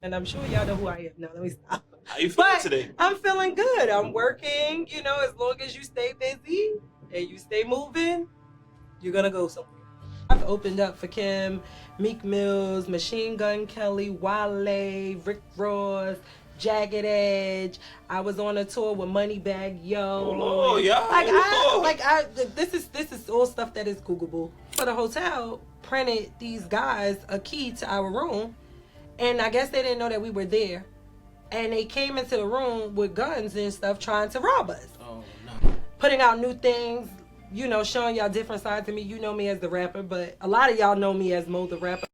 And I'm sure y'all know who I am. No, let me stop. How you feeling But today? I'm feeling good. I'm working, as long as you stay busy and you stay moving, you're gonna go somewhere. I've opened up for Kim, Meek Mills, Machine Gun Kelly, Wale, Rick Ross, Jagged Edge. I was on a tour with Moneybag Yo. Oh Lord, y'all. This is all stuff that is Googleable. For the hotel, printed these guys a key to our room, and I guess they didn't know that we were there. And they came into the room with guns and stuff trying to rob us. Oh no. Putting out new things, showing y'all different sides of me. You know me as the rapper, but a lot of y'all know me as Moe the rapper.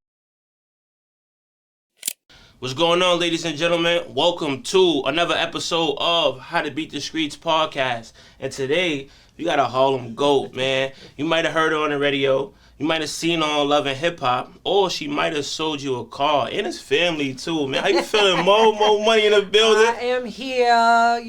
What's going on, ladies and gentlemen? Welcome to another episode of How to Beat the Streets podcast. And today, we got a Harlem GOAT, man. You might have heard her on the radio. You might have seen her on Love and Hip Hop. Or she might have sold you a car. And his family, too, man. How you feeling, Moe Money in the building? I am here,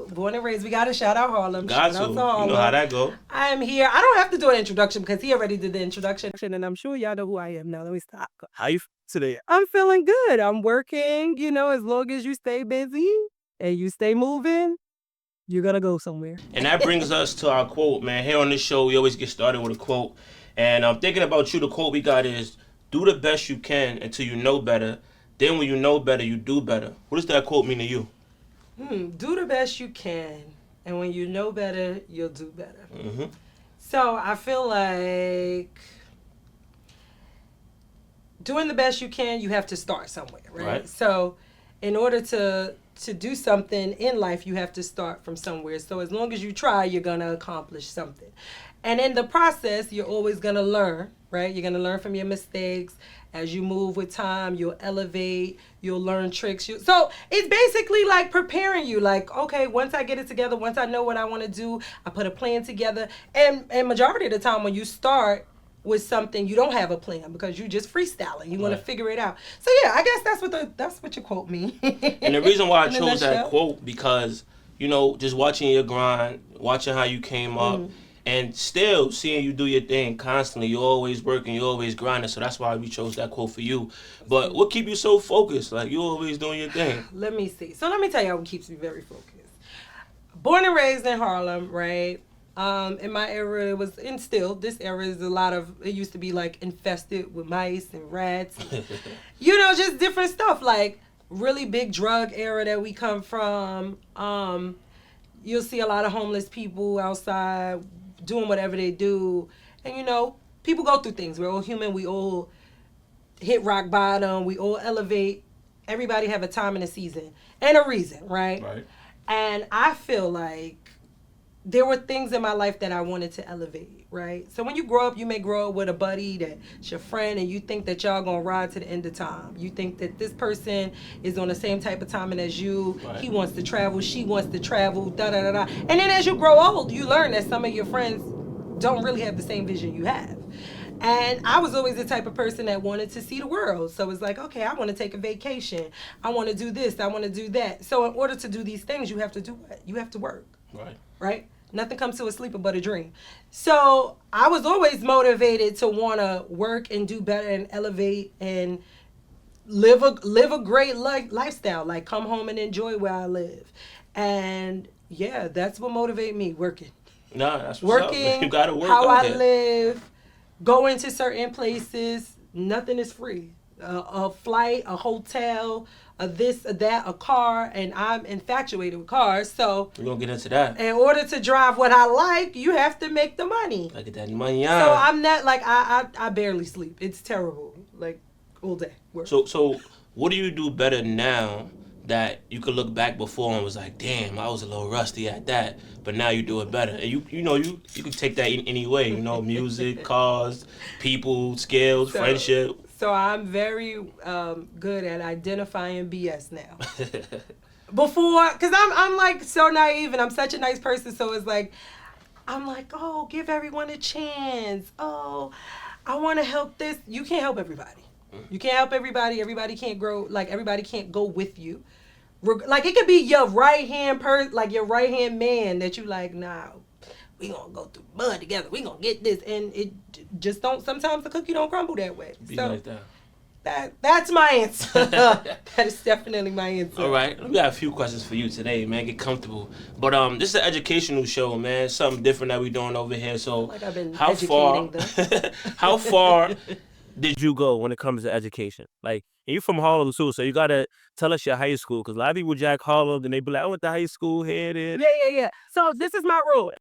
born and raised. We got to shout out Harlem. Got to. You know how that go. I am here. I don't have to do an introduction because he already did the introduction. And I'm sure y'all know who I am now. Let me stop. How you today? I'm feeling good. I'm working, as long as you stay busy and you stay moving, you're going to go somewhere. And that brings us to our quote, man. Here on this show, we always get started with a quote. And I'm thinking about you. The quote we got is, do the best you can until you know better. Then when you know better, you do better. What does that quote mean to you? Do the best you can. And when you know better, you'll do better. Mm-hmm. So I feel like doing the best you can, you have to start somewhere, right? So in order to do something in life, you have to start from somewhere. So as long as you try, you're going to accomplish something. And in the process, you're always going to learn, right? You're going to learn from your mistakes. As you move with time, you'll elevate, you'll learn tricks. So it's basically like preparing you. Like, okay, once I get it together, once I know what I want to do, I put a plan together. And majority of the time when you start with something, you don't have a plan because you just freestyling. You want to figure it out. So yeah, I guess that's what your quote means. And the reason why I chose that quote, because, just watching your grind, watching how you came up, and still seeing you do your thing constantly. You're always working, you're always grinding. So that's why we chose that quote for you. But what keep you so focused? Like, you're always doing your thing. Let me see. So let me tell you what keeps me very focused. Born and raised in Harlem, right? In my era, this era is it used to be like infested with mice and rats. And, just different stuff. Like, really big drug era that we come from. You'll see a lot of homeless people outside doing whatever they do. And, people go through things. We're all human. We all hit rock bottom. We all elevate. Everybody have a time and a season and a reason, right? Right. And I feel like there were things in my life that I wanted to elevate, right? So when you grow up, you may grow up with a buddy that's your friend, and you think that y'all gonna ride to the end of time. You think that this person is on the same type of timing as you. Right. He wants to travel, she wants to travel, da-da-da-da. And then as you grow old, you learn that some of your friends don't really have the same vision you have. And I was always the type of person that wanted to see the world. So it's like, okay, I want to take a vacation. I want to do this. I want to do that. So in order to do these things, you have to do what? You have to work. Right? Nothing comes to a sleeper but a dream. So I was always motivated to want to work and do better and elevate and live a great lifestyle. Like, come home and enjoy where I live. And yeah, that's what motivates me, working. No, that's what's working, up. You gotta work how I there. live, going to certain places. Nothing is free. A flight, a hotel, a this, a that, a car, and I'm infatuated with cars. So we're gonna get into that. In order to drive what I like, you have to make the money. I get that money on. So I'm not like I barely sleep. It's terrible. Like, all day. Work. So what do you do better now that you could look back before and was like, damn, I was a little rusty at that, but now you do it better? And you can take that in any way, music, cars, people, skills, friendship. So I'm very good at identifying BS now. Before, because I'm like so naive and I'm such a nice person, so it's like, I'm like, oh, give everyone a chance. Oh, I want to help this. You can't help everybody. You can't help everybody. Everybody can't grow. Like, everybody can't go with you. Like, it could be your right hand your right hand man that you like, nah, we gonna go through mud together. We gonna get this. And it just don't, sometimes the cookie don't crumble that way. Be like that. That's my answer. That is definitely my answer. All right, we got a few questions for you today, man. Get comfortable. But this is an educational show, man. Something different that we doing over here. So, Like I've been how far? educating them. How far did you go when it comes to education? Like, and you're from Harlem too, so you gotta tell us your high school, because a lot of people jack Harlem, and they be like, I went to high school here, there. Yeah. So this is my rule.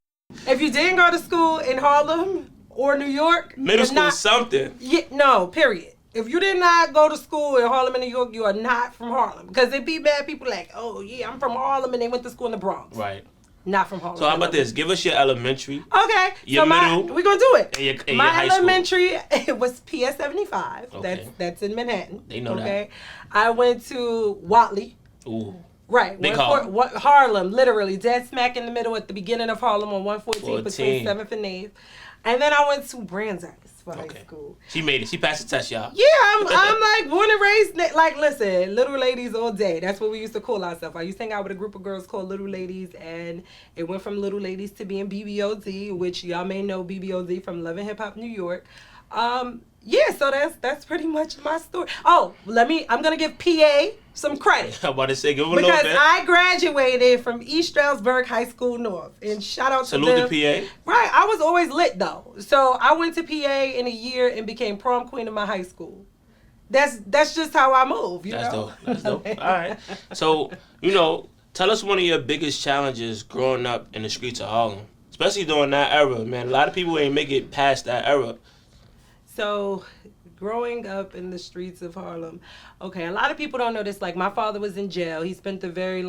If you didn't go to school in Harlem or New York, Middle you're school not, something. Yeah, no, period. If you did not go to school in Harlem and New York, you are not from Harlem. Because it be bad people like, oh yeah, I'm from Harlem and they went to school in the Bronx. Right. Not from Harlem. So how about this? Give us your elementary. Okay. Your middle. We're going to do it. And my your high elementary, it was PS 75. Okay. That's in Manhattan. They know that. I went to Watley. Ooh. Right. Big Harlem, literally, dead smack in the middle at the beginning of Harlem on 114 between 7th and 8th. And then I went to Brandeis for high school. She made it. She passed the test, y'all. Yeah, I'm like born and raised. Like, listen, little ladies all day. That's what we used to call ourselves. I used to hang out with a group of girls called Little Ladies, and it went from Little Ladies to being BBOZ, which y'all may know BBOZ from Love and Hip Hop New York. Yeah, so that's pretty much my story. Oh, I'm gonna give PA some credit. I'm about to say, give them a little because bit. I graduated from East Stroudsburg High School North, and shout out to them. Salute the PA. Right, I was always lit though, so I went to PA in a year and became prom queen of my high school. That's just how I move, you know. That's dope. All right. So tell us one of your biggest challenges growing up in the streets of Harlem, especially during that era, man. A lot of people ain't make it past that era. So, growing up in the streets of Harlem, okay, a lot of people don't know this. Like, my father was in jail. He spent a very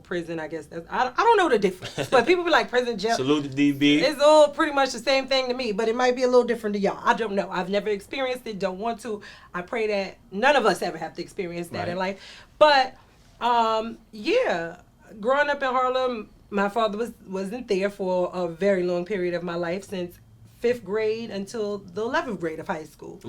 prison, I guess. I don't know the difference. But people be like, prison, jail. Salute the DB. It's all pretty much the same thing to me, but it might be a little different to y'all. I don't know. I've never experienced it, don't want to. I pray that none of us ever have to experience that in life. But, yeah, growing up in Harlem, my father wasn't there for a very long period of my life, since 5th grade until the 11th grade of high school.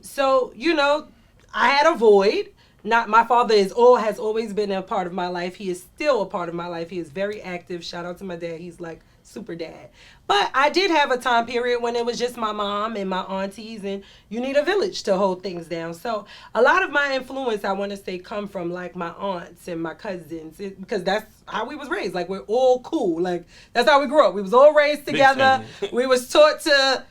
So, I had a void. My father has always been a part of my life. He is still a part of my life. He is very active. Shout out to my dad. He's like super dad. But I did have a time period when it was just my mom and my aunties, and you need a village to hold things down. So a lot of my influence, I want to say, come from like my aunts and my cousins, because that's how we was raised. Like, we're all cool. Like, that's how we grew up. We was all raised together. We was taught to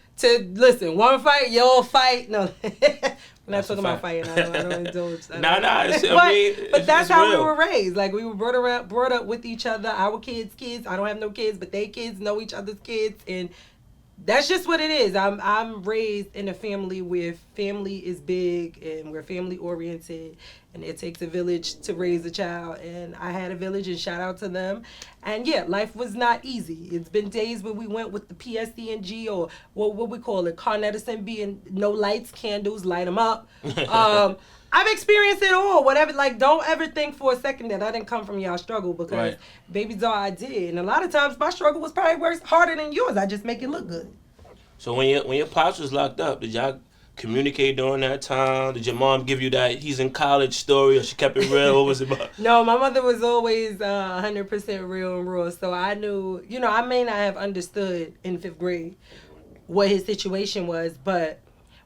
listen, one fight, you all fight. No, we're not talking about fighting. I don't indulge. But that's how we were raised. Like, we were brought up with each other. Our kids. I don't have no kids, but they kids know each other's kids, and that's just what it is. I'm raised in a family where family is big, and we're family oriented, and it takes a village to raise a child. And I had a village, and shout out to them. And yeah, life was not easy. It's been days where we went with the PSD&G, or what we call it, Con Edison, being no lights, candles, light them up. I've experienced it all. Whatever, like, don't ever think for a second that I didn't come from y'all struggle, because baby doll, I did. And a lot of times my struggle was probably worse, harder than yours. I just make it look good. So when your pops was locked up, did y'all communicate during that time? Did your mom give you that he's in college story, or she kept it real? What was it about? No, my mother was always 100% real and raw. So I knew, I may not have understood in 5th grade what his situation was, but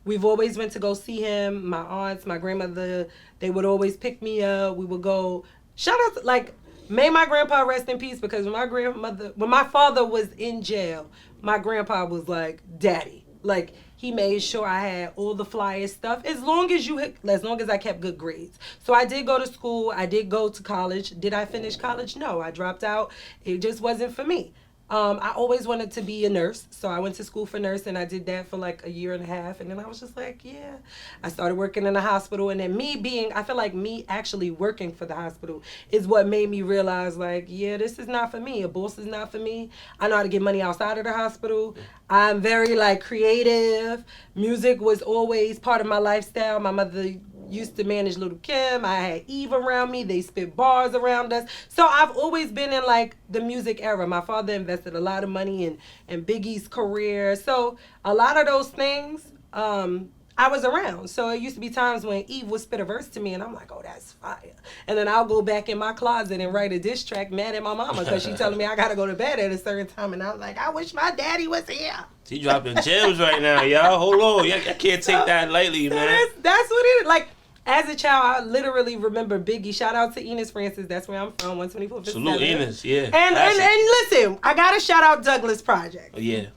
we've always went to go see him. My aunts, my grandmother, they would always pick me up. We would go. Shout out to, like, may my grandpa rest in peace, because when my father was in jail, my grandpa was like daddy. Like, he made sure I had all the flyest stuff, as long as I kept good grades. So I did go to school. I did go to college. Did I finish college? No, I dropped out. It just wasn't for me. I always wanted to be a nurse, so I went to school for nursing. I did that for like a year and a half, and then I was just like, yeah. I started working in the hospital, and then I feel like me actually working for the hospital is what made me realize, like, yeah, this is not for me. A boss is not for me. I know how to get money outside of the hospital. I'm very, like, creative. Music was always part of my lifestyle. My mother used to manage Lil Kim. I had Eve around me. They spit bars around us. So I've always been in, like, the music era. My father invested a lot of money in Biggie's career. So a lot of those things, I I was around. So it used to be times when Eve would spit a verse to me and I'm like, oh, that's fire. And then I'll go back in my closet and write a diss track mad at my mama because she telling me I got to go to bed at a certain time. And I'm like, I wish my daddy was here. She dropping gems right now, y'all. Hold on. I can't take that lightly, man. That's what it is. Like, as a child, I literally remember Biggie. Shout out to Enos Francis. That's where I'm from, 124th. Salute Enos, yeah. And listen, I got to shout out Douglas Project. Oh, yeah.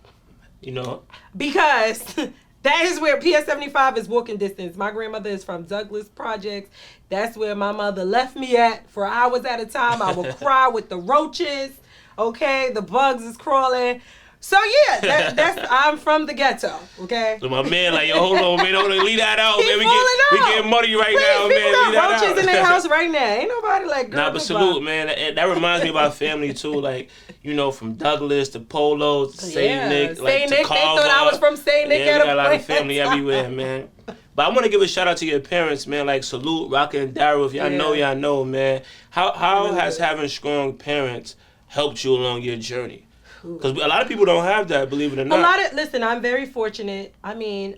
You know. Because that is where PS 75 is walking distance. My grandmother is from Douglas Projects. That's where my mother left me at for hours at a time. I would cry with the roaches. Okay, the bugs is crawling. So yeah, that's I'm from the ghetto, okay? So my man like, yo, hold on, man, don't leave that out, man. We getting money right now, man. People leave got that roaches out. in their house right now. Ain't nobody like, girl, Nah, but salute, man. That reminds me about family too. Like, you know, from Douglas to Polo to Saint Nick, like Saint to Nick. Carver. They thought I was from Saint Nick. Yeah, we got a lot of family everywhere, man. But I want to give a shout out to your parents, man. Like, salute, Rocket and Daryl. If y'all know, man. How has having strong parents helped you along your journey? Because a lot of people don't have that, believe it or not. Listen, I'm very fortunate. I mean,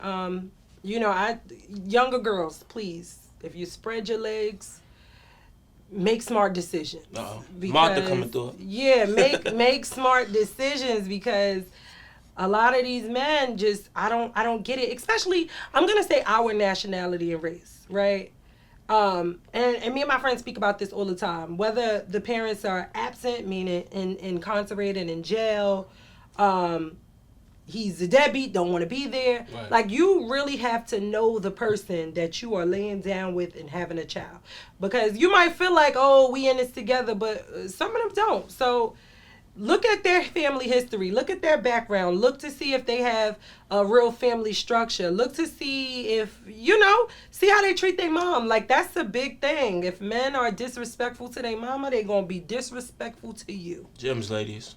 you know, younger girls, please, if you spread your legs, make smart decisions. Martha coming through. Yeah, make smart decisions because a lot of these men just, I don't get it. Especially, I'm gonna say our nationality and race, right? And me and my friends speak about this all the time. Whether the parents are absent, meaning incarcerated in jail, he's a deadbeat, don't want to be there. Right. Like, you really have to know the person that you are laying down with and having a child. Because you might feel like, oh, we in this together, but some of them don't. So look at their family history. Look at their background. Look to see if they have a real family structure. Look to see if, see how they treat their mom. Like, that's a big thing. If men are disrespectful to their mama, they're going to be disrespectful to you. Gems, ladies.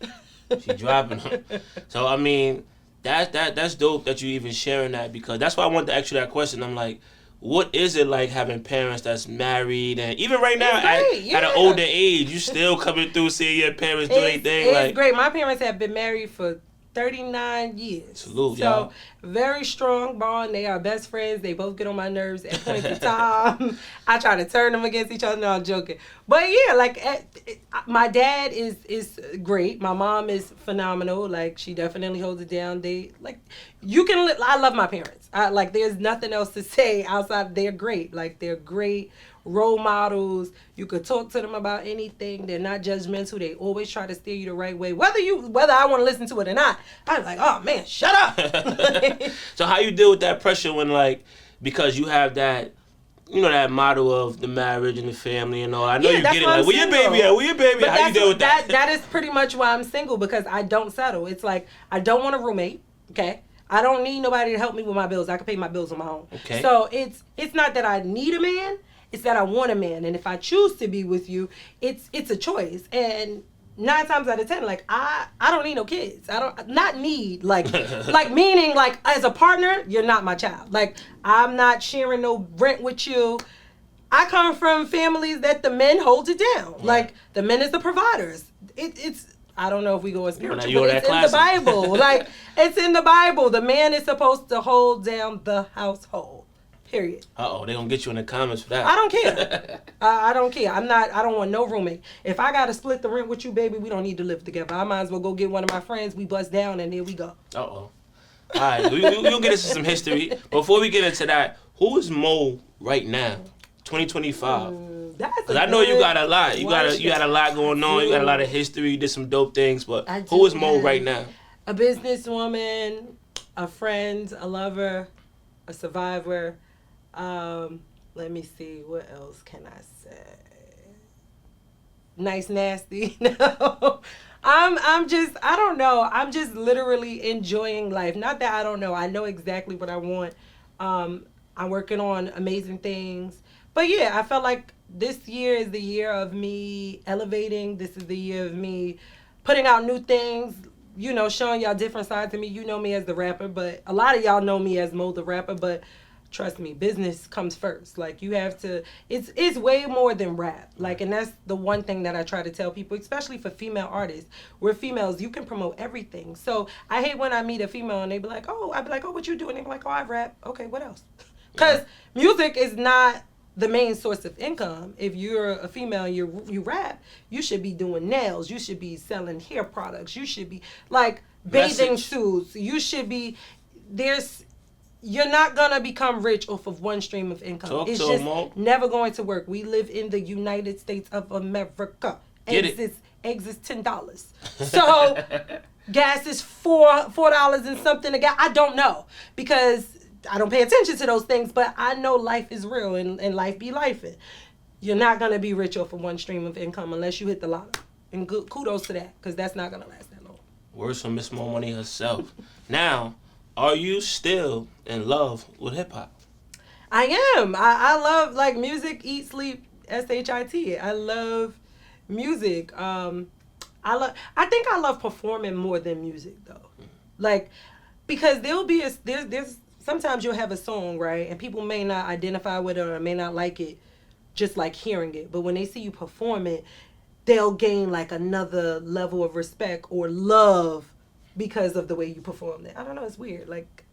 She dropping them. So, I mean, that's dope that you even sharing that, because that's why I wanted to ask you that question. I'm like, what is it like having parents that's married, and even right now at an older age, you still coming through seeing your parents do their thing? It's great. My parents have been married for 39 years. Salute, y'all. Very strong bond. They are best friends. They both get on my nerves at points in time. I try to turn them against each other. No, I'm joking. But yeah, like, my dad is great. My mom is phenomenal. Like, she definitely holds it down. I love my parents. There's nothing else to say outside. They're great. Like, they're great role models. You could talk to them about anything. They're not judgmental. They always try to steer you the right way. Whether I want to listen to it or not, I'm like, oh man, shut up. So how you deal with that pressure when, like, because you have that, that motto of the marriage and the family and all. I know you get it. Like, where your baby at? Where your baby at? How you deal with that? That is pretty much why I'm single, because I don't settle. It's like, I don't want a roommate. Okay. I don't need nobody to help me with my bills. I can pay my bills on my own. Okay. So it's not that I need a man. It's that I want a man, and if I choose to be with you, it's a choice. And 9 times out of 10, like, I don't need no kids. I don't not need like meaning, like, as a partner, you're not my child. Like, I'm not sharing no rent with you. I come from families that the men hold it down. Right. Like, the men is the providers. It's I don't know if we go as spiritual, but it's in the Bible. Like, it's in the Bible. The man is supposed to hold down the household. Period. They gonna get you in the comments for that. I don't care. I don't care. I don't want no roommate. If I gotta split the rent with you, baby, we don't need to live together. I might as well go get one of my friends. We bust down and there we go. All right, we'll get into some history. Before we get into that, who is Moe right now, 2025? Because I know you got a lot. You got a lot going on. You got a lot of history. You did some dope things. But who is Moe right now? A businesswoman, a friend, a lover, a survivor. Let me see, what else can I say? Nice, nasty. No. I don't know. I'm just literally enjoying life. Not that I don't know. I know exactly what I want. I'm working on amazing things. But yeah, I felt like this year is the year of me elevating. This is the year of me putting out new things, showing y'all different sides of me. You know me as the rapper, but a lot of y'all know me as Moe the rapper, but trust me, business comes first. Like, you have to, it's way more than rap. Like, and that's the one thing that I try to tell people, especially for female artists. We're females, you can promote everything. So I hate when I meet a female and they be like, oh, I'd be like, oh, what you doing? They be like, oh, I rap. Okay, what else? Because music is not the main source of income. If you're a female and you rap, you should be doing nails. You should be selling hair products. You should be, like, bathing suits. You should be, you're not gonna become rich off of one stream of income. It's just never going to work. We live in the United States of America. Eggs is $10. So gas is $4 and something a gallon. I don't know, because I don't pay attention to those things, but I know life is real and life be lifing. You're not gonna be rich off of one stream of income unless you hit the lotto. And kudos to that, because that's not gonna last that long. Words from Miss Moe Money herself. Now, are you still in love with hip hop? I am. I love, like, music, eat, sleep, shit. I love music. I think I love performing more than music, though. Like, because there's sometimes you'll have a song, right, and people may not identify with it or may not like it, just like hearing it. But when they see you perform it, they'll gain, like, another level of respect or love because of the way you performed it. I don't know, it's weird. Like,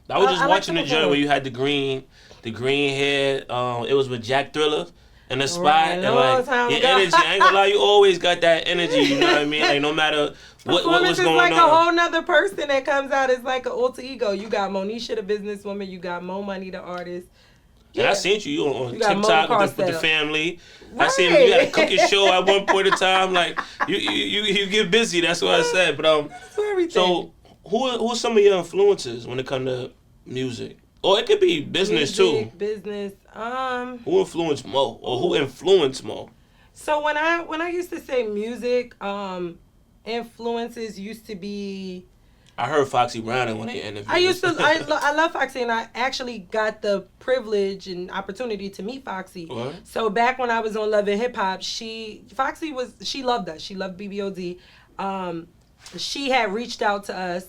I was just watching the joint where you had the green hair. It was with Jack Thriller in the spot, and like your energy. I ain't gonna lie, you always got that energy. You know what I mean? Like, no matter what's going on. It's like a whole nother person that comes out. It's like an alter ego. You got Monisha, the businesswoman. You got Moe Money, the artist. Yeah. And I seen you on TikTok with the family. Right. I seen you had a cooking show at one point in time. Like, you get busy. That's what I said. But so who are some of your influences when it comes to music? Or it could be business too. Business. Who influenced Mo? Or who influenced Mo? So when I used to say music, influences used to be. I heard Foxy Brown in one of your interviews. I love Foxy, and I actually got the privilege and opportunity to meet Foxy. What? So back when I was on Love and Hip Hop, she loved us. She loved BBOD. She had reached out to us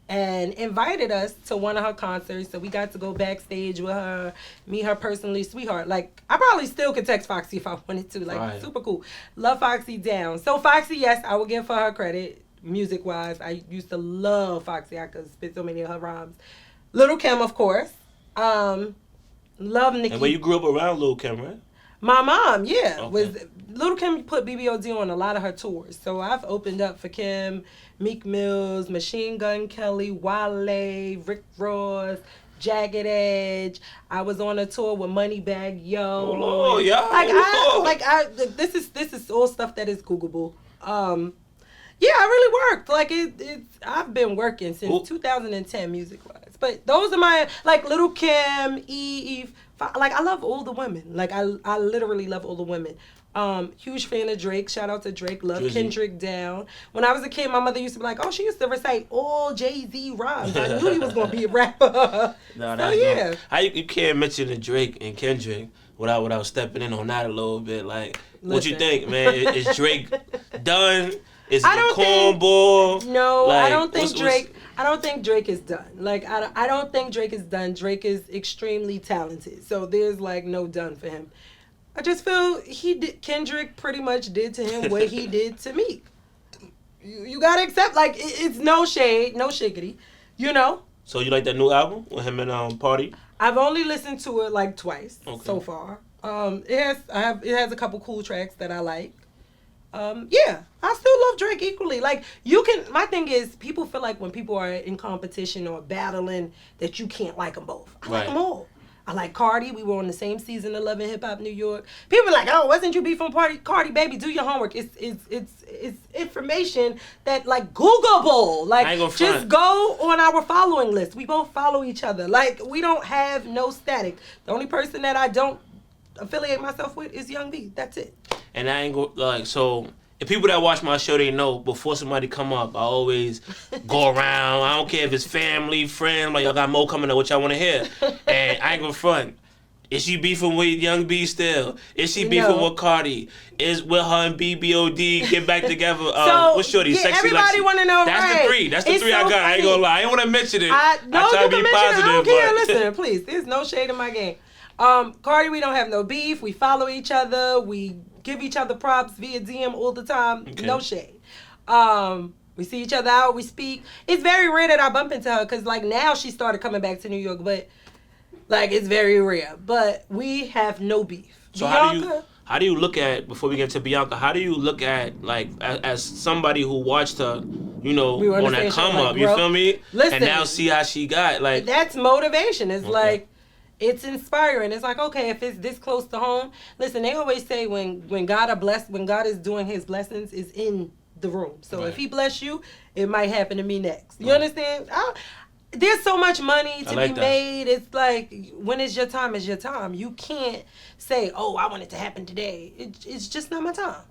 and invited us to one of her concerts. So we got to go backstage with her, meet her personally, sweetheart. Like, I probably still could text Foxy if I wanted to. Like, right. Super cool. Love Foxy down. So Foxy, yes, I will give her credit. Music-wise, I used to love Foxy. I could spit so many of her rhymes. Lil Kim, of course. Love Nicki. And when you grew up around Lil Kim, right? My mom, yeah. Okay. Lil Kim put BBOD on a lot of her tours. So I've opened up for Kim, Meek Mills, Machine Gun Kelly, Wale, Rick Ross, Jagged Edge. I was on a tour with Moneybagg Yo. Oh, yeah. This is all stuff that is Googleable. Yeah, I really worked. Like, I've been working since 2010 music-wise. But those are my, like, Lil Kim, Eve. Like, I love all the women. Like, I literally love all the women. Huge fan of Drake. Shout out to Drake. Love Drizzy. Kendrick down. When I was a kid, my mother used to be like, oh, she used to recite all Jay-Z rhymes. I knew he was going to be a rapper. You can't mention the Drake and Kendrick without stepping in on that a little bit. Like, what you think, man? Is Drake done? Is it a cornball? No, like, I don't think Drake. I don't think Drake is done. Like, I don't think Drake is done. Drake is extremely talented, so there's, like, no done for him. I just feel Kendrick pretty much did to him what he did to Meek. You gotta accept, like, it's no shade, no shiggity, you know. So you like that new album with him and Party? I've only listened to it like twice so far. It has a couple cool tracks that I like. Yeah, I still love Drake equally. Like, my thing is, people feel like when people are in competition or battling that you can't like them both. I like them all. I like Cardi. We were on the same season of Love and Hip Hop New York. People are like, oh, wasn't you beefing Cardi? Baby, do your homework. It's information that, like, Googleable. Like, just go on our following list. We both follow each other. Like, we don't have no static. The only person that I don't affiliate myself with is Young B. That's it. And I ain't so if people that watch my show, they know before somebody come up, I always go around. I don't care if it's family, friend, like, y'all got Mo coming up, what y'all want to hear. And I ain't gonna front. Is she beefing with Young B still? Is she No. beefing with Cardi? Will her and BBOD get back together? So, What's shorty? yeah, Sexy everybody Lexi. want to know, That's right? the three. That's the It's three I so got. I ain't funny. gonna lie. I ain't want to mention it. No, I try you to can be mention positive, it. I don't care. but Listen, please. There's no shade in my game. Cardi, we don't have no beef. We follow each other. We give each other props via DM all the time. Okay. No shade. We see each other out. We speak. It's very rare that I bump into her because, like, now she started coming back to New York, but, like, it's very rare. But we have no beef. So Bianca, how do you look at, before we get to Bianca, how do you look at, like, as somebody who watched her, you know, We on that understand come shit, like, up, you bro, feel me? listen. And now see how she got, like, that's motivation. It's Okay. like, it's inspiring. It's like, okay, if it's this close to home, listen, they always say when God is doing his blessings, is in the room. So Right. if he bless you, it might happen to me next. You Right. understand? There's so much money to like be that. made. It's like, when it's your time, it's your time. You can't say, oh, I want it to happen today. It's just not my time.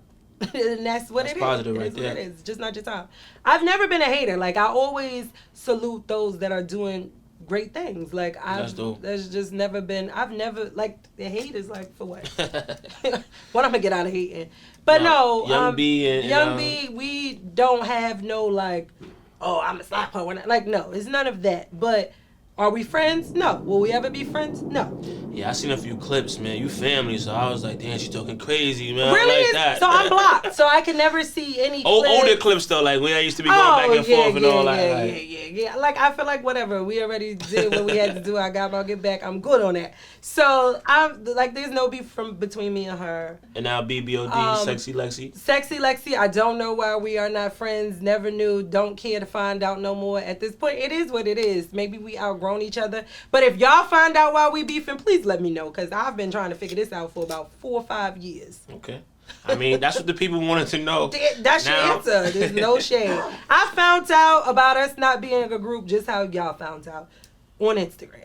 And that's what That's it is. positive It right is what there. it is. It's just not your time. I've never been a hater. Like, I always salute those that are doing great things. Like, That's dope. there's just never been, I've never, like, the hate is like, for what? When I'm gonna get out of hating? But no, Young B and Young B, we don't have no, like, oh, I'm a slap her. Like, no, it's none of that. But are we friends? No. Will we ever be friends? No. Yeah, I seen a few clips, man. You family, so I was like, damn, she talking crazy, man. Really? I like that. So I'm blocked. So I can never see any clips. Older clips though, like when I used to be going back and forth and all that. Yeah. Like, I feel like whatever. We already did what we had to do. I got my get back. I'm good on that. So I'm like, there's no beef between me and her. And now BBOD, Sexy Lexi. Sexy Lexi, I don't know why we are not friends. Never knew. Don't care to find out no more. At this point, it is what it is. Maybe we outgrown each other. But if y'all find out why we beefing, please let me know. Because I've been trying to figure this out for about 4 or 5 years. Okay. I mean, that's what the people wanted to know. That's your answer. There's no shade. I found out about us not being a group just how y'all found out on Instagram.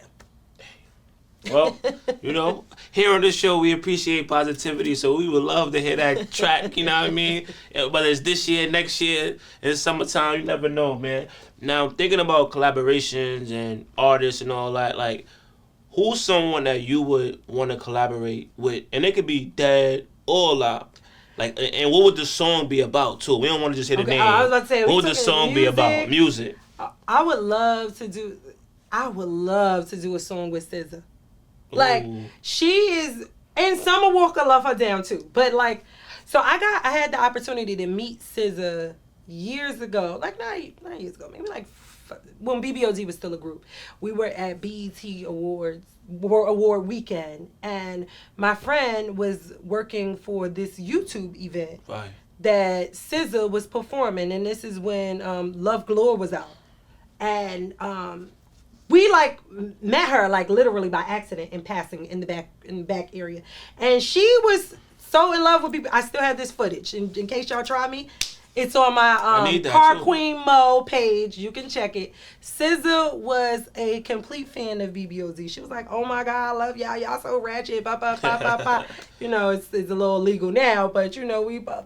Well, you know, here on this show, we appreciate positivity, so we would love to hear that track, you know what I mean? Whether it's this year, next year, it's summertime, you never know, man. Now, thinking about collaborations and artists and all that, like, who's someone that you would want to collaborate with? And it could be dead or alive. Like, and what would the song be about, too? We don't want to just hear the name. I was about to say, what would the song be about? Music. I would love to do a song with SZA. Like, Ooh. she is, and Summer Walker love her down too. But like, so I had the opportunity to meet SZA years ago, like not years ago, maybe like when BBOD was still a group. We were at BET Award weekend, and my friend was working for this YouTube event Right. that SZA was performing, and this is when Love Galore was out, and we like met her like literally by accident in passing in the back area, and she was so in love with people. I still have this footage in case y'all try me. It's on my Car too. Queen Moe page. You can check it. SZA was a complete fan of BBOZ. She was like, "Oh my God, I love y'all. Y'all so ratchet." Bah, bah, bah, bah, bah. You know, it's a little illegal now, but you know, we both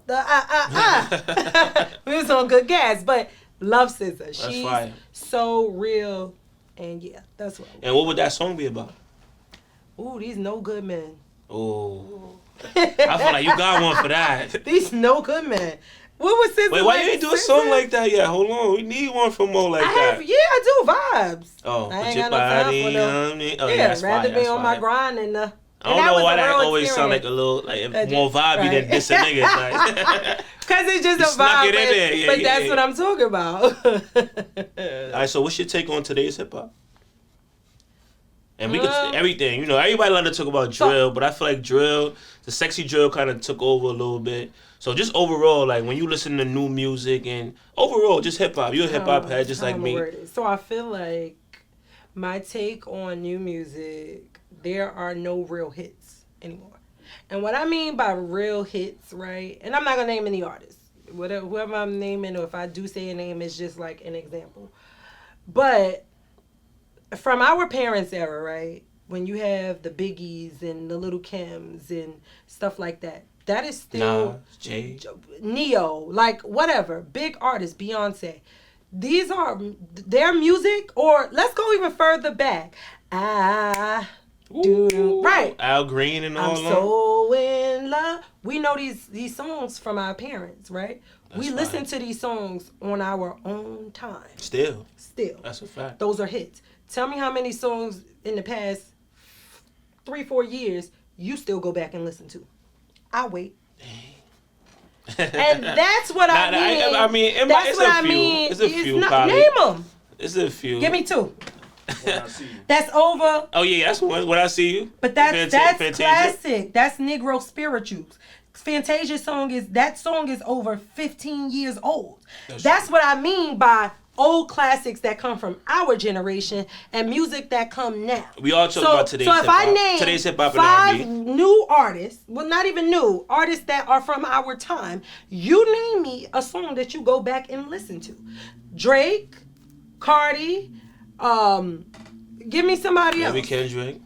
we was on good gas. But love SZA. She's fire. so real, and yeah, that's what. And what would that song be about? Ooh, these no good men. Oh, I feel like you got one for that. These no good men. What was SZA? Wait, why you ain't do a song like that yet? Hold on, we need one from Mo like that. I do vibes. Oh, I put ain't your got no time body for no. on me. Oh, Yeah, that's rather fire, be that's on my fire. grind and I don't know why that always sound like a little more vibey right. than this a nigga. Like, because it's just You a snuck vibe, it in there. Yeah, but yeah, that's yeah. what I'm talking about. all right, so what's your take on today's hip hop? And we could everything, you know. Everybody love to talk about drill, but I feel like the sexy drill, kind of took over a little bit. So just overall, like when you listen to new music and overall just hip hop, you're a hip hop head just like me. So I feel like my take on new music, there are no real hits anymore. And what I mean by real hits, right? And I'm not gonna name any artists. Whoever I'm naming, or if I do say a name, it's just like an example. But from our parents' era, right? When you have the Biggies and the Lil Kims and stuff like that, that is still Jay, Neo, like whatever, big artists, Beyonce. These are their music, or let's go even further back. I Ooh, right. Al Green and all I'm so in love. We know these songs from our parents, right? We listen to these songs on our own time. Still. That's a fact. Those are hits. Tell me how many songs in the past 3-4 years you still go back and listen to. I'll wait. Dang. And that's what I mean. I mean, that's what I few. mean. It's a few. Name them. It's a few. Give me 2. That's over. Oh yeah, that's one. When I See You. But that's classic. That's Negro spirituals. Fantasia song is over 15 years old. That's what I mean by old classics that come from our generation and music that come now. We all talk about today's hip-hop. So if I name today's hip-hop 5 new artists, well, not even new, artists that are from our time, you name me a song that you go back and listen to. Drake, Cardi, give me somebody else. Maybe Kendrick.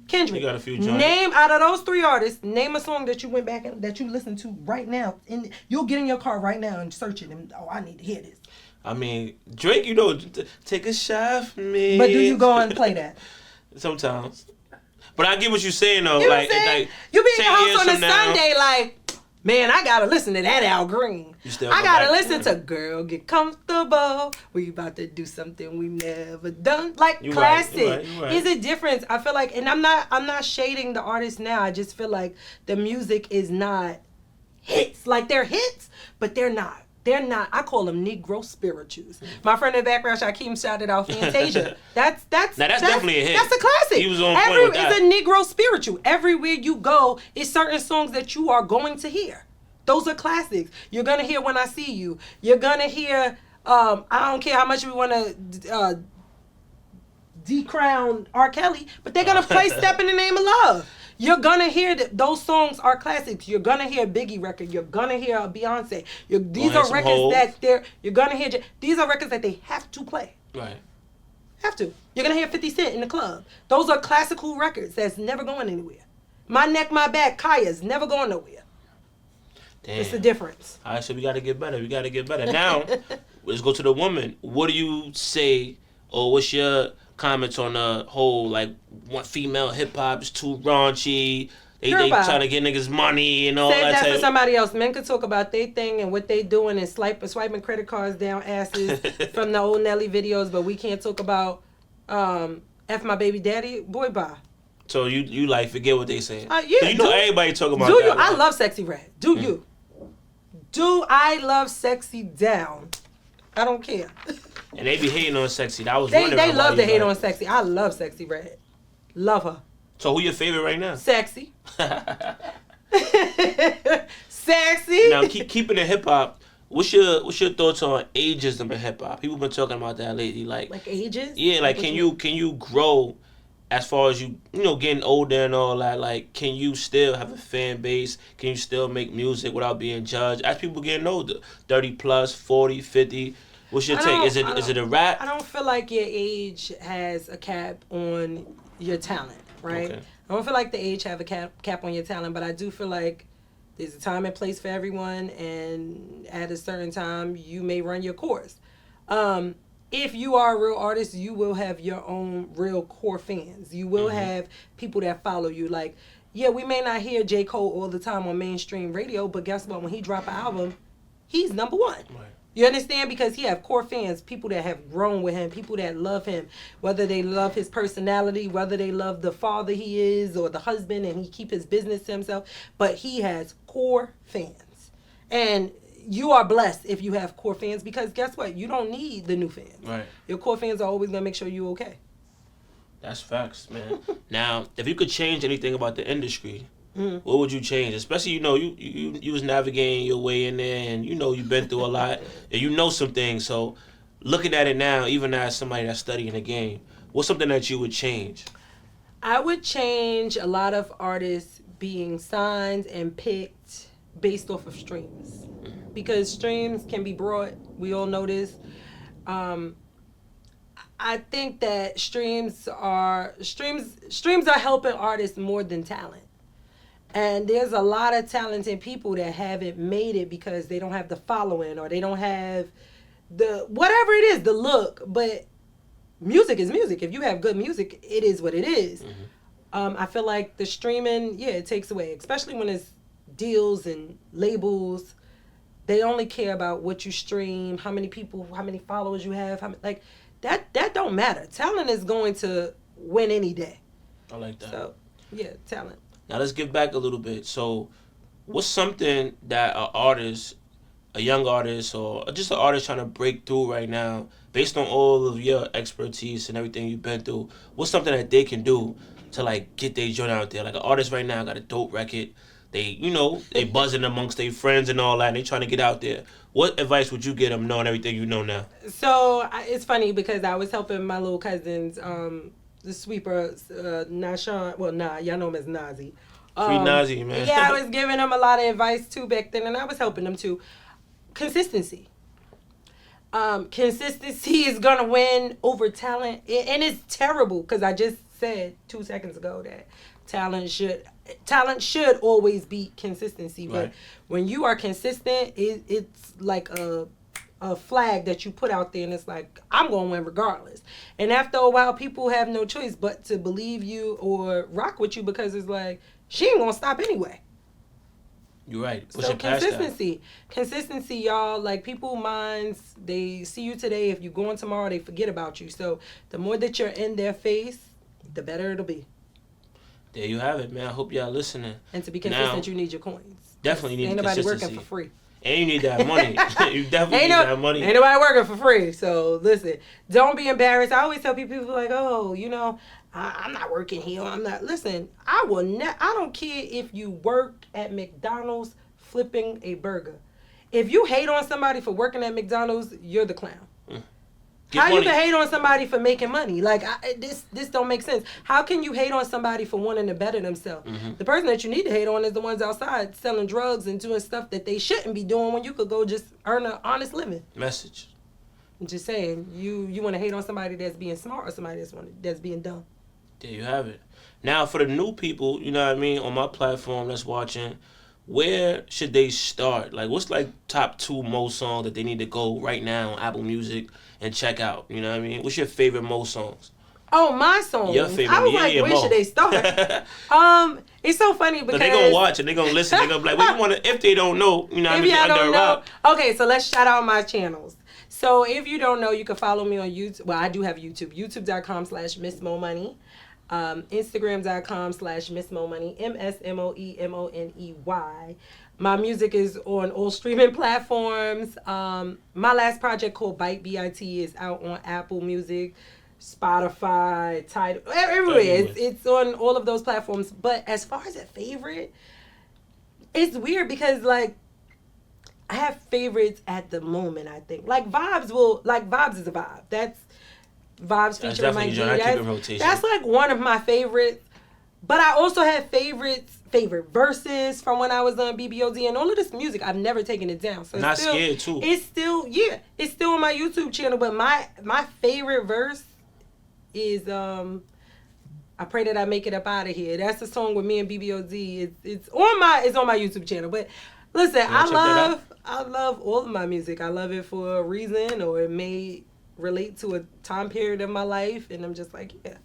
You got a few joints. Name out of those 3 artists, name a song that you went back and that you listen to right now. And you'll get in your car right now and search it and I need to hear this. I mean, Drake, take a shot for me. But do you go and play that? Sometimes. But I get what you're saying though. You know what I'm saying? You be in your house on a Sunday like, man, I gotta listen to that Al Green. I gotta listen to Girl Get Comfortable. We about to do something we never done. Like you're classic. Right, you're right. Is a difference. I feel like, and I'm not shading the artists now. I just feel like the music is not hits. Like they're hits, but they're not. They're not. I call them Negro spirituals. My friend in the background, Shaquem, shouted out Fantasia. That's definitely a hit. That's a classic. He was on point with that. It's a Negro spiritual. Everywhere you go, it's certain songs that you are going to hear. Those are classics. You're gonna hear When I See You. You're gonna hear. I don't care how much we want to decrown R. Kelly, but they're gonna play "Step in the Name of Love." You're gonna hear that those songs are classics. You're gonna hear a Biggie record. You're gonna hear a Beyonce. These are records that you're gonna hear. These are records that they have to play. Right. Have to. You're gonna hear 50 Cent in the club. Those are classical records that's never going anywhere. My Neck, My Back, Kaya's never going nowhere. Damn. It's the difference. All right, so we gotta get better. Now, let's go to the woman. What do you say, or what's your comments on the whole, like, one female hip-hop is too raunchy, they trying to get niggas money and all that. Save that for somebody else. Men could talk about their thing and what they doing and swiping credit cards down asses from the old Nelly videos, but we can't talk about F my baby daddy. Boy, bye. So you like forget what they saying. Yeah, so you know everybody talking about that. you? I love Sexy Red. You? Do I love Sexy Down? I don't care. And they be hating on Sexy. That was they love to hate on Sexy. I love Sexy Red. Love her. So who your favorite right now? Sexy. Sexy. Now keeping it hip hop. What's your thoughts on ageism in hip hop? People been talking about that lately. Like ages? Yeah. Like can you grow as far as you getting older and all that? Like can you still have a fan base? Can you still make music without being judged? As people getting older, 30 plus, 40, 50. What's your take? Is it a rap? I don't feel like your age has a cap on your talent, right? Okay. I don't feel like the age have a cap on your talent, but I do feel like there's a time and place for everyone, and at a certain time, you may run your course. If you are a real artist, you will have your own real core fans. You will have people that follow you. Like, yeah, we may not hear J. Cole all the time on mainstream radio, but guess what? When he drop an album, he's number one. Right. You understand? Because he have core fans, people that have grown with him, people that love him, whether they love his personality, whether they love the father he is or the husband and he keep his business to himself. But he has core fans. And you are blessed if you have core fans because guess what? You don't need the new fans. Right. Your core fans are always going to make sure you're okay. That's facts, man. Now, if you could change anything about the industry, what would you change? Especially, you was navigating your way in there and, you've been through a lot and you know some things. So, looking at it now, even as somebody that's studying the game, what's something that you would change? I would change a lot of artists being signed and picked based off of streams. Because streams can be brought. We all know this. I think that streams are helping artists more than talent. And there's a lot of talented people that haven't made it because they don't have the following or they don't have the whatever it is, the look. But music is music. If you have good music, it is what it is. I feel like the streaming, yeah, it takes away, especially when it's deals and labels. They only care about what you stream, how many people, how many followers you have, like that don't matter. Talent is going to win any day. I like that. So, yeah, talent. Now let's get back a little bit. So, what's something that an artist, a young artist, or just an artist trying to break through right now, based on all of your expertise and everything you've been through, what's something that they can do to like get their joint out there? Like an artist right now got a dope record. They buzzing amongst their friends and all that, and they trying to get out there. What advice would you give them knowing everything you know now? So it's funny because I was helping my little cousins, the sweeper, Nashawn. Well, y'all know him as Nazi. Free Nazi, man. Yeah, I was giving them a lot of advice too back then, and I was helping them too. Consistency. Consistency is gonna win over talent, and it's terrible because I just said 2 seconds ago that talent should always beat consistency. But Right. when you are consistent, it's like a flag that you put out there, and it's like, I'm gonna win regardless. And after a while, people have no choice but to believe you or rock with you because it's like, she ain't gonna stop anyway. You're right. So consistency, y'all. Like, people minds, they see you today. If you're going tomorrow, they forget about you. So the more that you're in their face, the better it'll be. There you have it, man. I hope y'all listening. And to be consistent, you need your coins. Definitely need ain't nobody consistency. working for free. And you need that money. You definitely need that money. Ain't nobody working for free. So listen, don't be embarrassed. I always tell people like, oh, I'm not working here. I'm not. Listen, I don't care if you work at McDonald's flipping a burger. If you hate on somebody for working at McDonald's, you're the clown. How you can hate on somebody for making money? Like, this don't make sense. How can you hate on somebody for wanting to better themselves? Mm-hmm. The person that you need to hate on is the ones outside selling drugs and doing stuff that they shouldn't be doing when you could go just earn an honest living. Message. I'm just saying, you want to hate on somebody that's being smart or somebody that's being dumb. There you have it. Now, for the new people, you know what I mean, on my platform that's watching, where should they start? Like, what's like top 2 Moe songs that they need to go right now on Apple Music and check out? You know what I mean? What's your favorite Moe songs? Oh, my songs. Your favorite. I was where Moe. should they start? It's so funny because they're gonna watch and they're gonna listen. They're gonna be like, well, you wanna, if they don't know, you know what I mean, under a rock. Okay, so let's shout out my channels. So if you don't know, you can follow me on YouTube. Well, I do have YouTube. YouTube.com/Miss Moe Money. Instagram.com/Miss Moe Money. MSMOEMONEY. My music is on all streaming platforms. My last project called Bite B-I-T is out on Apple Music, Spotify, Tidal, everywhere. It's on all of those platforms. But as far as a favorite, it's weird because like I have favorites at the moment. I think Vibes is a vibe. That's Vibes featuring Mike D. That's like one of my favorites. But I also have favorite verses from when I was on BBOD and all of this music. I've never taken it down. So Not scared too. It's still on my YouTube channel. But my favorite verse is I pray that I make it up out of here. That's a song with me and BBOD. It's on my YouTube channel. But listen, I love all of my music. I love it for a reason, or it may relate to a time period of my life, and I'm just like, yeah.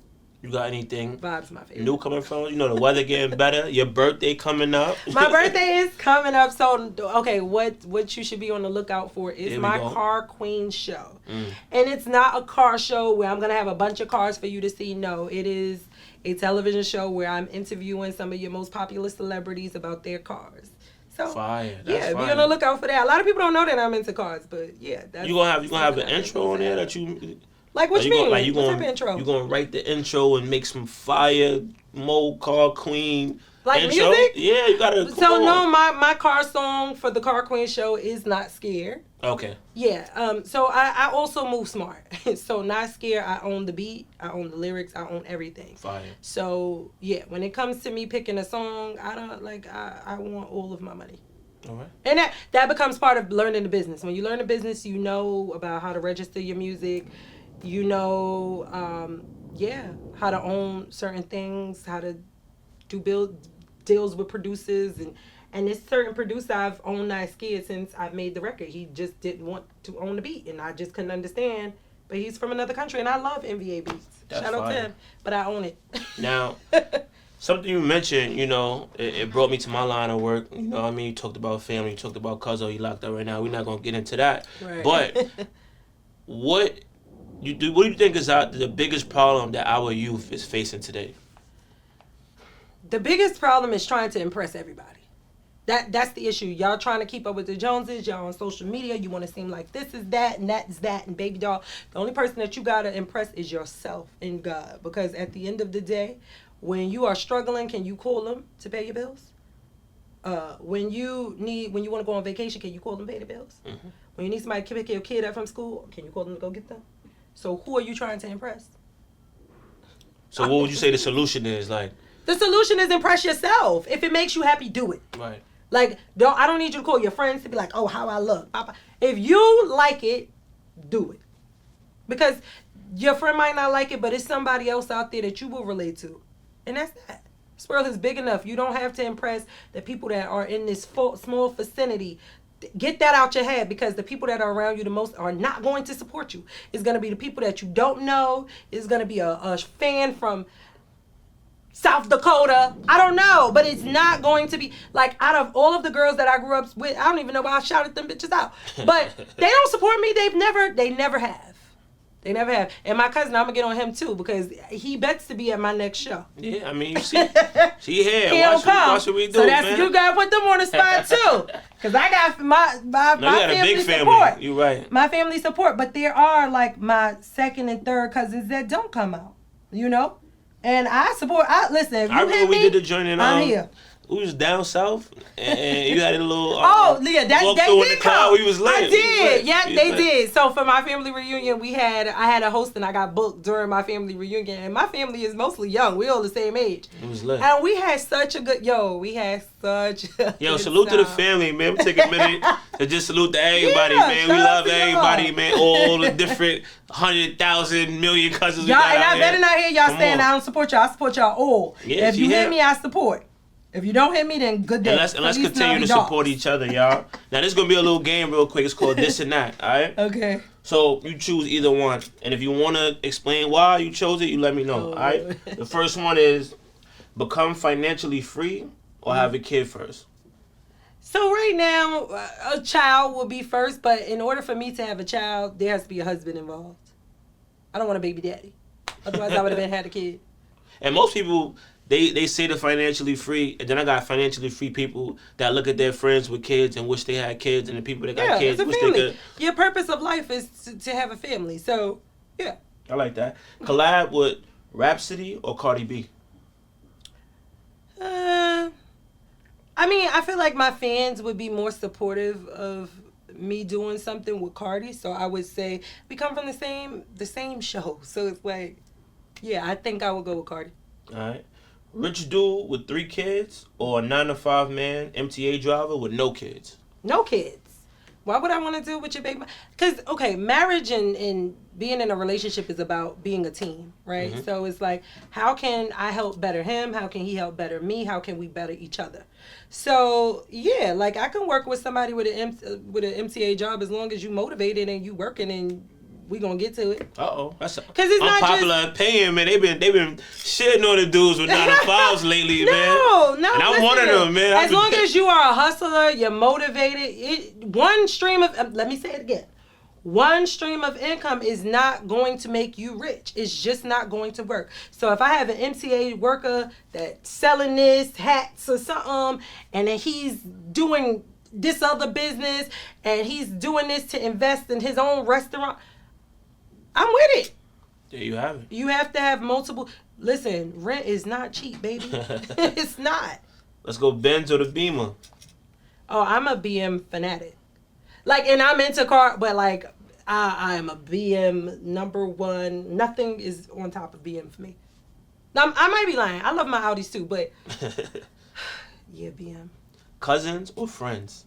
You got anything Vibes my favorite. new coming from? You know, the weather getting better. Your birthday coming up. My birthday is coming up. So, okay, what you should be on the lookout for is my Car Queen show. And it's not a car show where I'm going to have a bunch of cars for you to see. No, it is a television show where I'm interviewing some of your most popular celebrities about their cars. So, fire. Be on the lookout for that. A lot of people don't know that I'm into cars, but yeah. You gonna have an intro on there that you... Like, what you mean? What type of intro? You gonna write the intro and make some fire Moe Car Queen like intro? Music? Yeah, you gotta. So no, my car song for the Car Queen show is Not Scared. Okay. Yeah. So I also move smart. So Not Scared, I own the beat, I own the lyrics, I own everything. Fire. So yeah, when it comes to me picking a song, I want all of my money. All right. And that becomes part of learning the business. When you learn the business, you know about how to register your music. You know, how to own certain things, how to do deals with producers, and this certain producer I've owned Not Scared since I made the record. He just didn't want to own the beat, and I just couldn't understand. But he's from another country, and I love NBA beats. Shout out to him, but I own it. Now, Something you mentioned, it brought me to my line of work. You know what I mean? You talked about family, you talked about Cuzzo, he locked up right now. We're not going to get into that. Right. But what do you think is the biggest problem that our youth is facing today? The biggest problem is trying to impress everybody. That's the issue. Y'all trying to keep up with the Joneses. Y'all on social media. You want to seem like this is that and that is that and baby doll. The only person that you got to impress is yourself and God. Because at the end of the day, when you are struggling, can you call them to pay your bills? When you want to go on vacation, can you call them to pay the bills? Mm-hmm. When you need somebody to pick your kid up from school, can you call them to go get them? So who are you trying to impress? So what would you say the solution is? Like, the solution is impress yourself. If it makes you happy, do it. Right. Like, I don't need you to call your friends to be like, oh, how I look. If you like it, do it. Because your friend might not like it, but it's somebody else out there that you will relate to. And that's that. This world is big enough. You don't have to impress the people that are in this small vicinity. Get that out your head, because the people that are around you the most are not going to support you. It's going to be the people that you don't know. It's going to be a fan from South Dakota. I don't know, but it's not going to be like, out of all of the girls that I grew up with, I don't even know why I shouted them bitches out. But they don't support me. They never have. They never have. And my cousin, I'm gonna get on him too, because he bets to be at my next show. Yeah, I mean, you see, she here. Watch what we do, so that's man. You gotta put them on the spot too, because I got my family support. You right. My family support, but there are like my second and third cousins that don't come out. And I support. Listen. If you remember we did the joint in I'm here. We was down south, and you had a little. Yeah, they did come. We was late. I did. Yeah, they late. did. So for my family reunion, I had a host, and I got booked during my family reunion. And my family is mostly young. We all the same age. It was lit. And we had such a good. Salute to the family, man. We take a minute to just salute to everybody, man. We love everybody, man. All the different 100,000 million cousins. Y'all, and I better not hear y'all saying I don't support y'all. I support y'all all. Yeah, if you hit me, I support. If you don't hit me, then good day. And let's continue to support each other, y'all. Now, this is going to be a little game real quick. It's called This and That, all right? Okay. So, you choose either one. And if you want to explain why you chose it, you let me know, all right? The first one is become financially free or have a kid first. So, right now, a child will be first. But in order for me to have a child, there has to be a husband involved. I don't want a baby daddy. Otherwise, I would have had a kid. And most people... They say they're financially free, and then I got financially free people that look at their friends with kids and wish they had kids, and the people that got kids wish they could. Your purpose of life is to have a family, so yeah. I like that. Collab with Rapsody or Cardi B? I mean, I feel like my fans would be more supportive of me doing something with Cardi, so I would say we come from the same show, so it's like, yeah, I think I would go with Cardi. All right. Rich dude with 3 kids or a 9-to-5 man MTA driver with no kids? No kids. Why would I want to deal with your baby? Because, okay, marriage and being in a relationship is about being a team, right? Mm-hmm. So it's like, how can I help better him? How can he help better me? How can we better each other? So, yeah, like I can work with somebody with an MTA job as long as you motivated and you working and we gonna get to it. That's because it's not unpopular opinion, man. They've been shitting on the dudes with 9-to-5s lately, man. No. And I'm one of them, man. As long as you are a hustler, you're motivated. One stream of let me say it again. One stream of income is not going to make you rich. It's just not going to work. So if I have an MTA worker that's selling this hats or something, and then he's doing this other business, and he's doing this to invest in his own restaurant, I'm with it. There you have it. You have to have multiple. Listen, rent is not cheap, baby. It's not. Let's go Benz or the Beamer. Oh, I'm a BM fanatic. Like, and I'm into car, but like, I am a BM number one. Nothing is on top of BM for me. Now, I might be lying. I love my Audis too, but yeah, BM. Cousins or friends?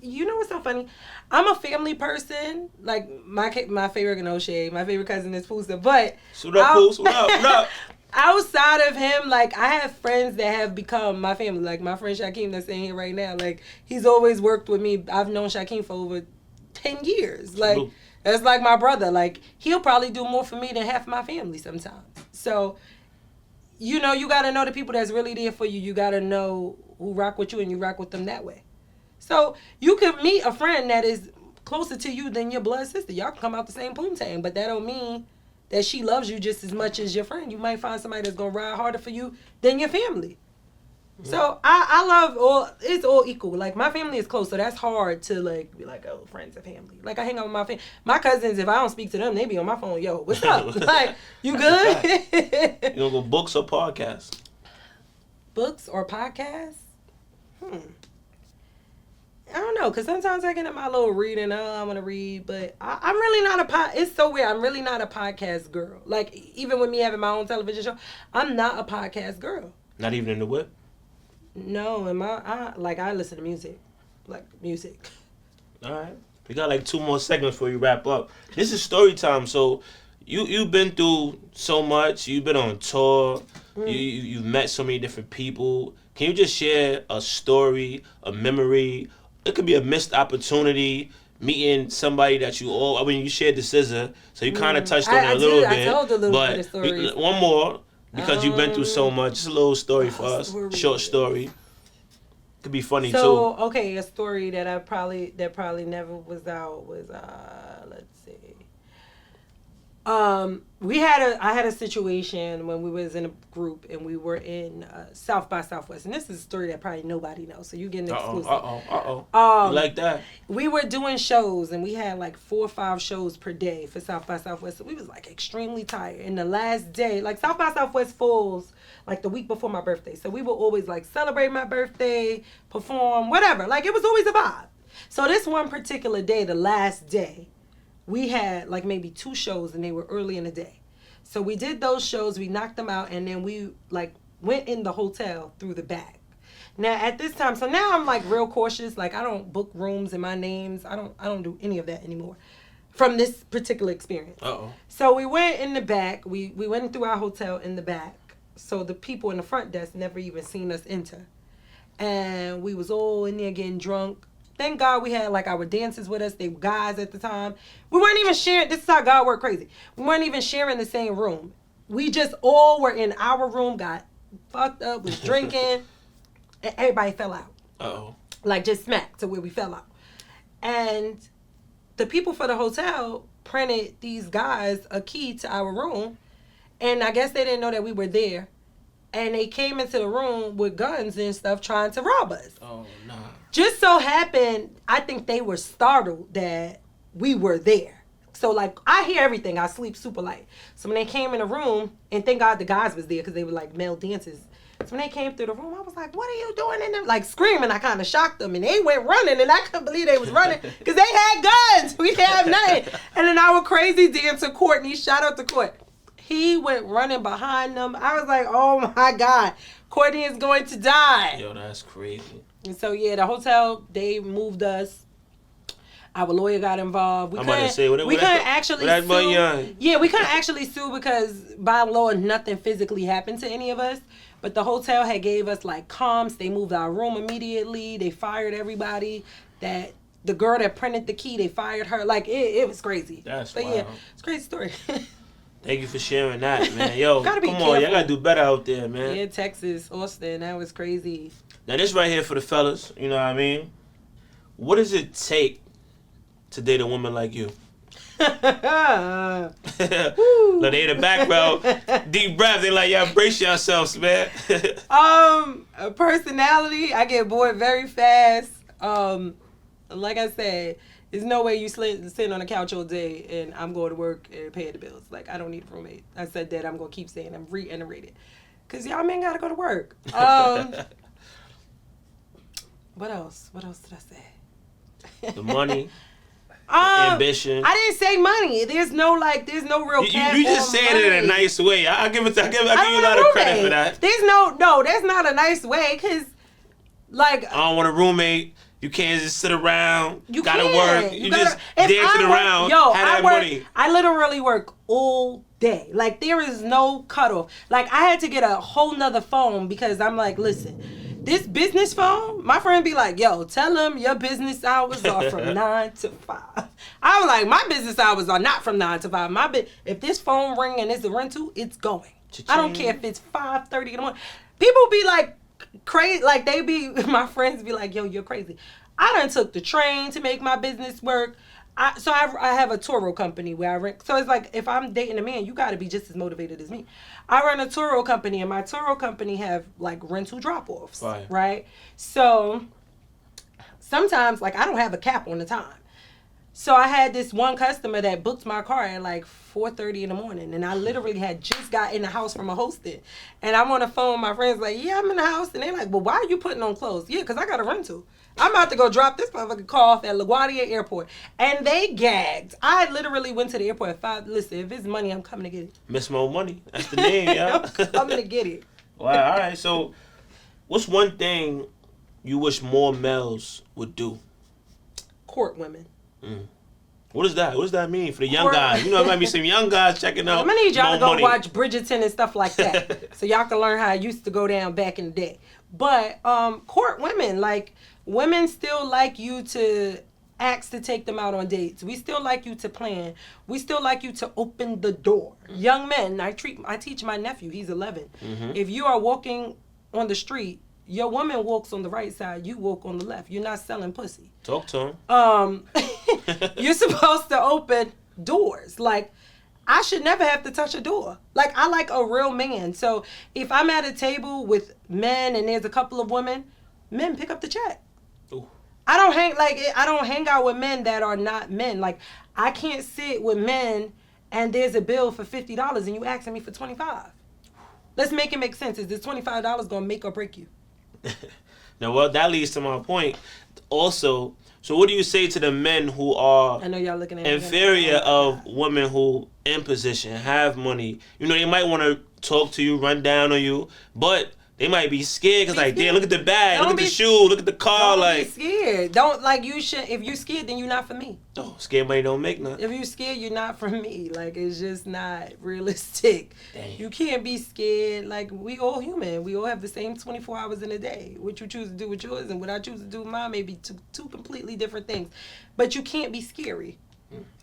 You know what's so funny? I'm a family person. Like, my favorite, no shade, my favorite cousin is Poosa, but... Suit up, Poosa, what up? Outside of him, like, I have friends that have become my family. Like, my friend Shaquem that's in here right now. Like, he's always worked with me. I've known Shaquem for over 10 years. Like, that's like my brother. Like, he'll probably do more for me than half my family sometimes. So, you know, you got to know the people that's really there for you. You got to know who rock with you, and you rock with them that way. So you could meet a friend that is closer to you than your blood sister. Y'all can come out the same poontang, but that don't mean that she loves you just as much as your friend. You might find somebody that's going to ride harder for you than your family. So I love it's all equal. Like, my family is close, so that's hard to like be like, oh, friends and family. Like, I hang out with my family. My cousins, if I don't speak to them, they be on my phone. Yo, what's up? Like, you good? You gonna go books or podcasts? Books or podcasts? I don't know, because sometimes I get in my little reading. I want to read, but I'm really not it's so weird. I'm really not a podcast girl. Like, even with me having my own television show, I'm not a podcast girl. Not even in the whip? No, I listen to music. Like, music. All right. We got like 2 more segments before you wrap up. This is story time. So you've been through so much. You've been on tour. You've met so many different people. Can you just share a story, a memory? It could be a missed opportunity, meeting somebody that you shared the scissor, so you kind of touched on it a little bit. I told a little bit of stories. One more, because you've been through so much. Just a little story for us. Short story. Could be funny too. So, okay, a story that probably never was out was let's see. I had a situation when we was in a group and we were in South by Southwest, and this is a story that probably nobody knows, so you get an exclusive. You like that? We were doing shows, and we had like 4 or 5 shows per day for South by Southwest, so we was like extremely tired. And the last day, like, South by Southwest falls like the week before my birthday, so we would always like celebrate my birthday, perform, whatever. Like, it was always a vibe. So this one particular day, the last day, we had like maybe 2 shows, and they were early in the day. So we did those shows, we knocked them out, and then we like went in the hotel through the back. Now at this time, so now I'm like real cautious. Like, I don't book rooms in my names. I don't do any of that anymore from this particular experience. So we went in the back. We went through our hotel in the back. So the people in the front desk never even seen us enter. And we was all in there getting drunk. Thank God we had like our dancers with us. They were guys at the time. We weren't even sharing. This is how God worked crazy. We weren't even sharing the same room. We just all were in our room, got fucked up, was drinking, and everybody fell out. Like, just smacked to where we fell out. And the people for the hotel printed these guys a key to our room, and I guess they didn't know that we were there. And they came into the room with guns and stuff trying to rob us. Oh, no. Just so happened, I think they were startled that we were there. So, like, I hear everything. I sleep super light. So when they came in the room, and thank God the guys was there because they were, like, male dancers. So when they came through the room, I was like, what are you doing in there? Like, screaming. I kind of shocked them. And they went running, and I couldn't believe they was running because they had guns. We didn't have nothing. And then our crazy dancer, Courtney, shout out to Court. He went running behind them. I was like, oh, my God. Courtney is going to die. Yo, that's crazy. And so, yeah, the hotel, they moved us. Our lawyer got involved. We couldn't actually sue. Yeah, we couldn't actually sue because by law, nothing physically happened to any of us. But the hotel had gave us, like, comps. They moved our room immediately. They fired everybody. The girl that printed the key, they fired her. Like, it was crazy. That's wild. Yeah, it's a crazy story. Thank you for sharing that, man. Yo, come on, y'all gotta do better out there, man. Yeah, Texas, Austin, that was crazy. Now, this right here for the fellas, you know what I mean? What does it take to date a woman like you? Like, they in the background, deep breath, they like, y'all brace yourselves, man. A personality, I get bored very fast. Like I said, there's no way you sitting on the couch all day and I'm going to work and paying the bills. Like, I don't need a roommate. I said that. I'm going to keep saying I'm reiterated. Because y'all men got to go to work. What else? What else did I say? The money. Ambition. I didn't say money. There's no real cap. You just said it in a nice way. I give you a lot of credit for that. There's not a nice way because, like, I don't want a roommate. You can't just sit around. You gotta work. You just dancing around. Money. I literally work all day. Like, there is no cutoff. Like, I had to get a whole nother phone because I'm like, listen, this business phone, my friend be like, yo, tell them your business hours are from 9 to 5. I was like, my business hours are not from 9 to 5. If this phone ring and it's a rental, it's going. I don't care if it's 5:30 in the morning. People be like crazy, like my friends be like, yo, you're crazy. I done took the train to make my business work. I have a Turo company where I rent. So it's like, if I'm dating a man, you got to be just as motivated as me. I run a Turo company, and my Turo company have like rental drop-offs, right? So sometimes, like, I don't have a cap on the time. So I had this one customer that booked my car at like 4:30 in the morning, and I literally had just got in the house from a hosting, and I'm on the phone with my friends like, yeah, I'm in the house, and they're like, well, why are you putting on clothes? Yeah, because I got a rental. I'm about to go drop this motherfucking car off at LaGuardia Airport. And they gagged. I literally went to the airport at 5. Listen, if it's money, I'm coming to get it. Miss Moe Money. That's the name, yeah. I'm coming to get it. Wow, all right. So, what's one thing you wish more males would do? Court women. What is that? What does that mean for the young guys? You know, there might be some young guys checking out. I'm going to need y'all to go money. watch Bridgerton and stuff like that. So y'all can learn how it used to go down back in the day. But court women, like, women still like you to ask to take them out on dates. We still like you to plan. We still like you to open the door. Young men, I teach my nephew, he's 11. If you are walking on the street, your woman walks on the right side, you walk on the left. You're not selling pussy. Talk to him. You're supposed to open doors. Like, I should never have to touch a door. Like, I like a real man. So if I'm at a table with men and there's a couple of women, men pick up the check. Ooh. I don't hang out with men that are not men. Like, I can't sit with men and there's a bill for $50 and you asking me for $25. Let's make it make sense. Is this $25 gonna make or break you? Now, well, that leads to my point. Also, so what do you say to the men who are I know y'all looking at inferior of women who in position, have money? You know, they might want to talk to you, run down on you, but they might be scared because, like, damn, look at the bag, look at the shoe, look at the car. Don't be scared. Don't, like, you should. If you're scared, then you're not for me. Oh, scared money don't make nothing. If you're scared, you're not for me. Like, it's just not realistic. Dang. You can't be scared. Like, we all human. We all have the same 24 hours in a day. What you choose to do with yours and what I choose to do with mine may be two completely different things. But you can't be scary.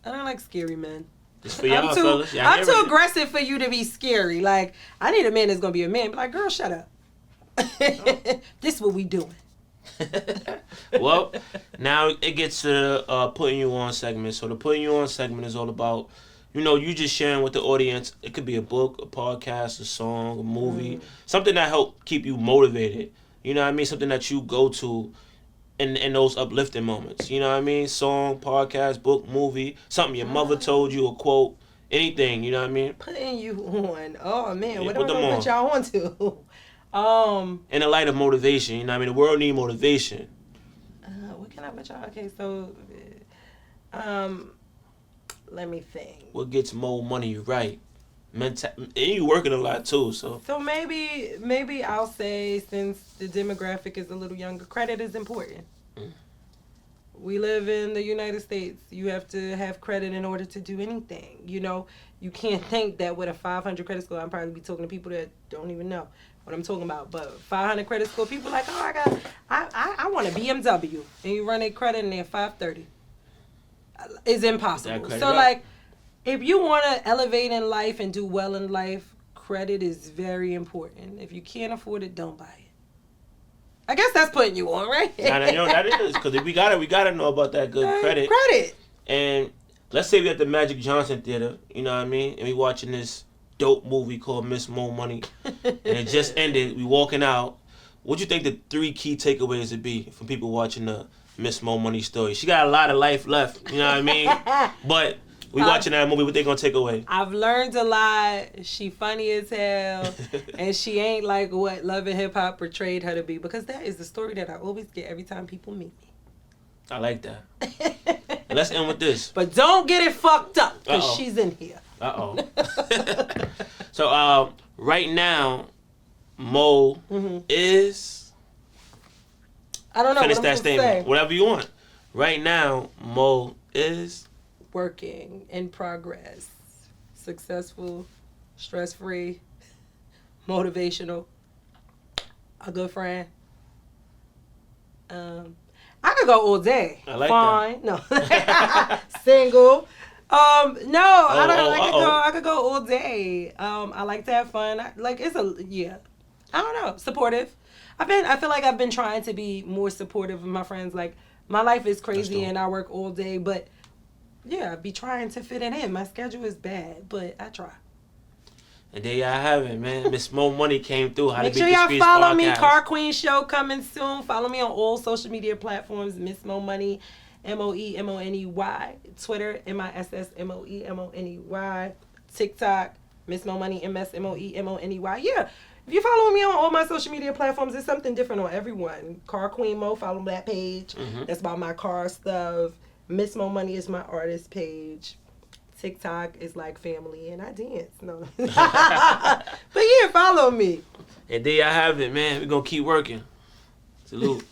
I don't like scary men. Just for y'all, fellas. I'm too aggressive for you to be scary. Like, I need a man that's going to be a man. Be like, girl, shut up. This is what we doing. Well, now it gets to putting you on segment. So the putting you on segment is all about, you know, you just sharing with the audience. It could be a book, a podcast, a song, a movie, something that help keep you motivated. You know what I mean? Something that you go to in those uplifting moments. You know what I mean? Song, podcast, book, movie, something your mother told you, a quote, anything. You know what I mean? Putting you on. Oh man, Yeah, what am I gonna put y'all on to? In the light of motivation, you know what I mean? The world need motivation. What can I put y'all? Okay, so, let me think. What gets Moe Money right? And you working a lot too, so. So maybe I'll say, since the demographic is a little younger, credit is important. We live in the United States. You have to have credit in order to do anything. You know, you can't think that with a 500 credit score, I'm probably be talking to people that don't even know what I'm talking about. But 500 credit score, people like, oh, I want a BMW. And you run a credit and they're 530. It's impossible. So, like, if you want to elevate in life and do well in life, credit is very important. If you can't afford it, don't buy it. I guess that's putting you on, right? I know that is, because we gotta know about that good credit. Credit. And let's say we at the Magic Johnson Theater, you know what I mean, and we watching this dope movie called Miss Moe Money, and it just ended. We walking out. What do you think the 3 key takeaways would be from people watching the Miss Moe Money story? She got a lot of life left, you know what I mean? But we watching that movie, what they gonna take away? I've learned a lot. She funny as hell, and she ain't like what Love and Hip Hop portrayed her to be, because that is the story that I always get every time people meet me. I like that. And let's end with this. But don't get it fucked up, because she's in here. So right now, Moe is. I don't know. Finish that statement. Whatever you want. Right now, Moe is. Working in progress, successful, stress-free, motivational, a good friend. I could go all day. I like Fine. that. No. Single. No, I don't. I could go all day. I like to have fun. I don't know. Supportive. I feel like I've been trying to be more supportive of my friends. Like my life is crazy and I work all day, but yeah, I be trying to fit it in. My schedule is bad, but I try. And there y'all have it, man. Miss Moe Money came through. Make sure y'all follow me. Car Queen Show coming soon. Follow me on all social media platforms. Miss Moe Money, MoeMoney. Twitter, MISSMoeMoney. TikTok, Miss Moe Money, MSMoeMoney. Yeah. If you follow me on all my social media platforms, it's something different on everyone. Car Queen Mo, follow that page. Mm-hmm. That's about my car stuff. Miss Moe Money is my artist page. TikTok is like family, and I dance. No. But yeah, follow me. And there y'all have it, man. We're going to keep working. Salute.